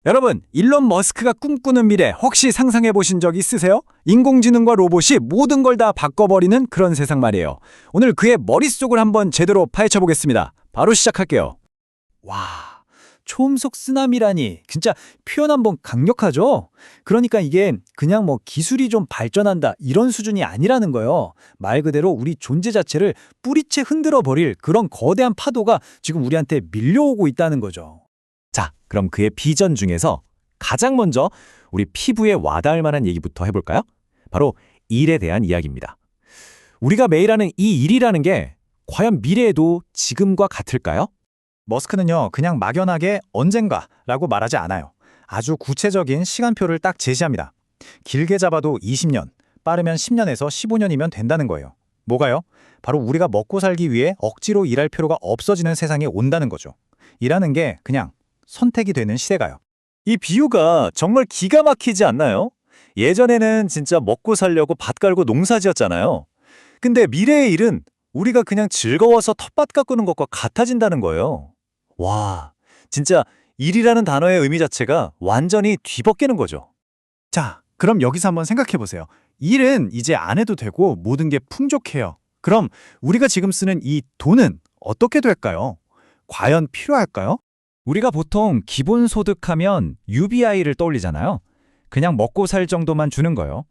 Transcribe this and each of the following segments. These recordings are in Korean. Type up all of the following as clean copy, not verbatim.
여러분, 일론 머스크가 꿈꾸는 미래 혹시 상상해 보신 적 있으세요? 인공지능과 로봇이 모든 걸 다 바꿔버리는 그런 세상 말이에요. 오늘 그의 머릿속을 한번 제대로 파헤쳐 보겠습니다. 바로 시작할게요. 와, 초음속 쓰나미라니 진짜 표현 한번 강력하죠? 그러니까 이게 그냥 기술이 좀 발전한다 이런 수준이 아니라는 거예요. 말 그대로 우리 존재 자체를 뿌리채 흔들어 버릴 그런 거대한 파도가 지금 우리한테 밀려오고 있다는 거죠. 자, 그럼 그의 비전 중에서 가장 먼저 우리 피부에 와닿을 만한 얘기부터 해볼까요? 바로 일에 대한 이야기입니다. 우리가 매일 하는 이 일이라는 게 과연 미래에도 지금과 같을까요? 머스크는요, 그냥 막연하게 언젠가라고 말하지 않아요. 아주 구체적인 시간표를 딱 제시합니다. 길게 잡아도 20년, 빠르면 10년에서 15년이면 된다는 거예요. 뭐가요? 바로 우리가 먹고 살기 위해 억지로 일할 필요가 없어지는 세상이 온다는 거죠. 일하는 게 그냥 선택이 되는 시대가요. 이 비유가 정말 기가 막히지 않나요? 예전에는 진짜 먹고 살려고 밭 갈고 농사 지었잖아요. 근데 미래의 일은 우리가 그냥 즐거워서 텃밭 가꾸는 것과 같아진다는 거예요. 와, 진짜 일이라는 단어의 의미 자체가 완전히 뒤바뀌는 거죠. 자, 그럼 여기서 한번 생각해 보세요. 일은 이제 안 해도 되고 모든 게 풍족해요. 그럼 우리가 지금 쓰는 이 돈은 어떻게 될까요? 과연 필요할까요? 우리가 보통 기본소득 하면 UBI를 떠올리잖아요. 그냥 먹고 살 정도만 주는 거예요.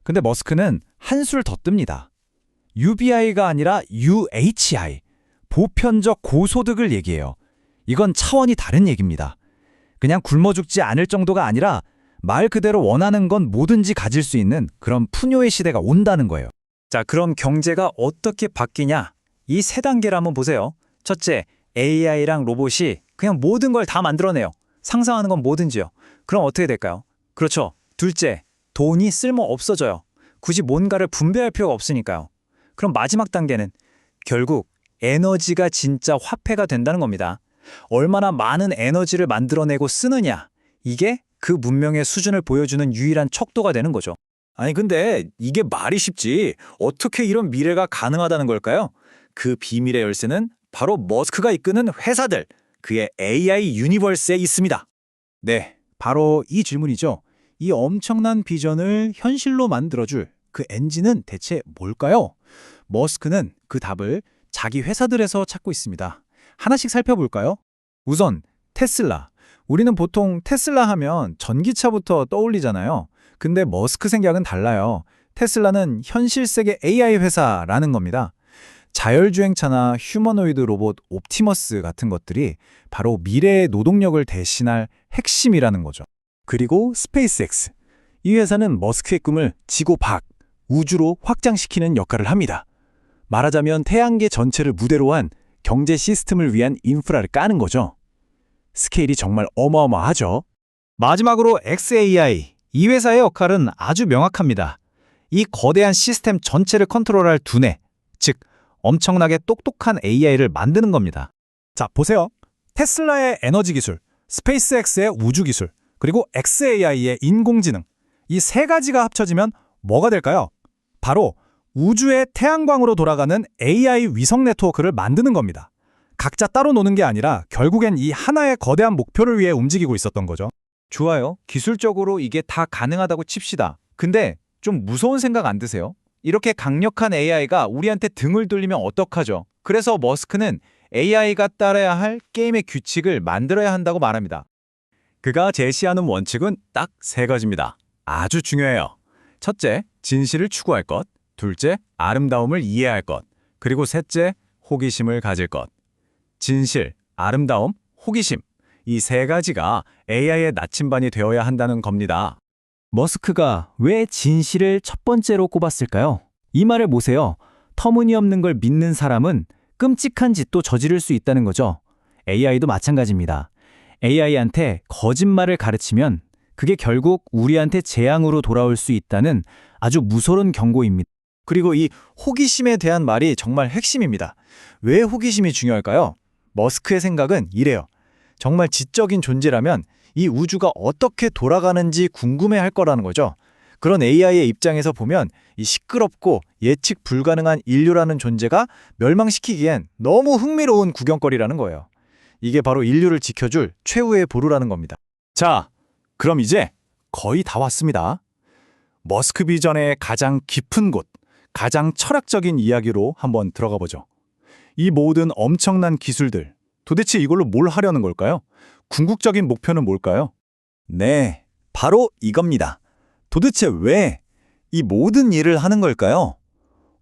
근데 머스크는 한술 더 뜹니다. UBI가 아니라 UHI, 보편적 고소득을 얘기해요. 이건 차원이 다른 얘기입니다. 그냥 굶어 죽지 않을 정도가 아니라 말 그대로 원하는 건 뭐든지 가질 수 있는 그런 풍요의 시대가 온다는 거예요. 자, 그럼 경제가 어떻게 바뀌냐? 이 세 단계를 한번 보세요. 첫째, AI랑 로봇이 그냥 모든 걸 다 만들어내요. 상상하는 건 뭐든지요. 그럼 어떻게 될까요? 그렇죠. 둘째, 돈이 쓸모 없어져요. 굳이 뭔가를 분배할 필요가 없으니까요. 그럼 마지막 단계는 결국 에너지가 진짜 화폐가 된다는 겁니다. 얼마나 많은 에너지를 만들어내고 쓰느냐. 이게 그 문명의 수준을 보여주는 유일한 척도가 되는 거죠. 아니 근데 이게 말이 쉽지 어떻게 이런 미래가 가능하다는 걸까요? 그 비밀의 열쇠는 바로 머스크가 이끄는 회사들, 그의 AI 유니버스에 있습니다. 네, 바로 이 질문이죠. 이 엄청난 비전을 현실로 만들어줄 그 엔진은 대체 뭘까요? 머스크는 그 답을 자기 회사들에서 찾고 있습니다. 하나씩 살펴볼까요? 우선 테슬라. 우리는 보통 테슬라 하면 전기차부터 떠올리잖아요. 근데 머스크 생각은 달라요. 테슬라는 현실 세계 AI 회사라는 겁니다. 자율주행차나 휴머노이드 로봇 옵티머스 같은 것들이 바로 미래의 노동력을 대신할 핵심이라는 거죠. 그리고 스페이스X. 이 회사는 머스크의 꿈을 지구 밖, 우주로 확장시키는 역할을 합니다. 말하자면 태양계 전체를 무대로 한 경제 시스템을 위한 인프라를 까는 거죠. 스케일이 정말 어마어마하죠. 마지막으로 XAI. 이 회사의 역할은 아주 명확합니다. 이 거대한 시스템 전체를 컨트롤할 두뇌, 즉 엄청나게 똑똑한 AI를 만드는 겁니다. 자, 보세요. 테슬라의 에너지 기술, 스페이스X의 우주 기술, 그리고 XAI의 인공지능. 이 세 가지가 합쳐지면 뭐가 될까요? 바로 우주의 태양광으로 돌아가는 AI 위성 네트워크를 만드는 겁니다. 각자 따로 노는 게 아니라 결국엔 이 하나의 거대한 목표를 위해 움직이고 있었던 거죠. 좋아요. 기술적으로 이게 다 가능하다고 칩시다. 근데 좀 무서운 생각 안 드세요? 이렇게 강력한 AI가 우리한테 등을 돌리면 어떡하죠? 그래서 머스크는 AI가 따라야 할 게임의 규칙을 만들어야 한다고 말합니다. 그가 제시하는 원칙은 딱 세 가지입니다. 아주 중요해요. 첫째, 진실을 추구할 것. 둘째, 아름다움을 이해할 것. 그리고 셋째, 호기심을 가질 것. 진실, 아름다움, 호기심. 이 세 가지가 AI의 나침반이 되어야 한다는 겁니다. 머스크가 왜 진실을 첫 번째로 꼽았을까요? 이 말을 보세요. 터무니없는 걸 믿는 사람은 끔찍한 짓도 저지를 수 있다는 거죠. AI도 마찬가지입니다. AI한테 거짓말을 가르치면 그게 결국 우리한테 재앙으로 돌아올 수 있다는 아주 무서운 경고입니다. 그리고 이 호기심에 대한 말이 정말 핵심입니다. 왜 호기심이 중요할까요? 머스크의 생각은 이래요. 정말 지적인 존재라면 이 우주가 어떻게 돌아가는지 궁금해할 거라는 거죠. 그런 AI의 입장에서 보면 이 시끄럽고 예측 불가능한 인류라는 존재가 멸망시키기엔 너무 흥미로운 구경거리라는 거예요. 이게 바로 인류를 지켜줄 최후의 보루라는 겁니다. 자, 그럼 이제 거의 다 왔습니다. 머스크 비전의 가장 깊은 곳, 가장 철학적인 이야기로 한번 들어가 보죠. 이 모든 엄청난 기술들, 도대체 이걸로 뭘 하려는 걸까요? 궁극적인 목표는 뭘까요? 네, 바로 이겁니다. 도대체 왜 이 모든 일을 하는 걸까요?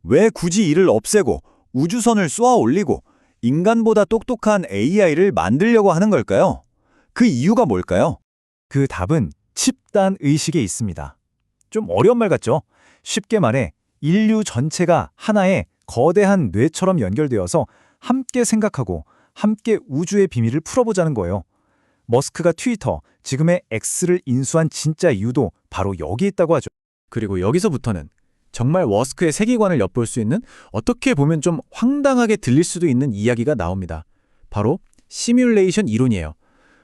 왜 굳이 이를 없애고 우주선을 쏘아 올리고 인간보다 똑똑한 AI를 만들려고 하는 걸까요? 그 이유가 뭘까요? 그 답은 집단 의식에 있습니다. 좀 어려운 말 같죠? 쉽게 말해 인류 전체가 하나의 거대한 뇌처럼 연결되어서 함께 생각하고 함께 우주의 비밀을 풀어보자는 거예요. 머스크가 트위터, 지금의 X를 인수한 진짜 이유도 바로 여기 있다고 하죠. 그리고 여기서부터는 정말 머스크의 세계관을 엿볼 수 있는 어떻게 보면 좀 황당하게 들릴 수도 있는 이야기가 나옵니다. 바로 시뮬레이션 이론이에요.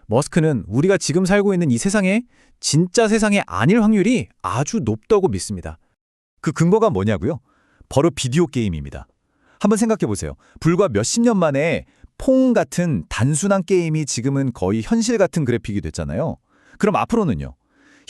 머스크는 우리가 지금 살고 있는 이 세상에 진짜 세상이 아닐 확률이 아주 높다고 믿습니다. 그 근거가 뭐냐고요? 바로 비디오 게임입니다. 한번 생각해 보세요. 불과 몇십 년 만에 퐁 같은 단순한 게임이 지금은 거의 현실 같은 그래픽이 됐잖아요. 그럼 앞으로는요?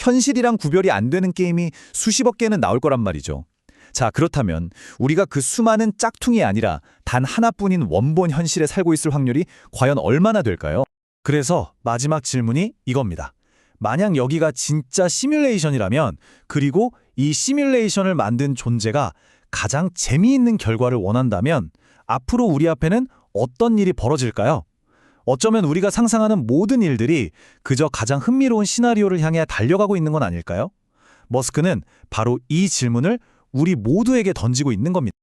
현실이랑 구별이 안 되는 게임이 수십억 개는 나올 거란 말이죠. 자, 그렇다면 우리가 그 수많은 짝퉁이 아니라 단 하나뿐인 원본 현실에 살고 있을 확률이 과연 얼마나 될까요? 그래서 마지막 질문이 이겁니다. 만약 여기가 진짜 시뮬레이션이라면, 그리고 이 시뮬레이션을 만든 존재가 가장 재미있는 결과를 원한다면 앞으로 우리 앞에는 어떤 일이 벌어질까요? 어쩌면 우리가 상상하는 모든 일들이 그저 가장 흥미로운 시나리오를 향해 달려가고 있는 건 아닐까요? 머스크는 바로 이 질문을 우리 모두에게 던지고 있는 겁니다.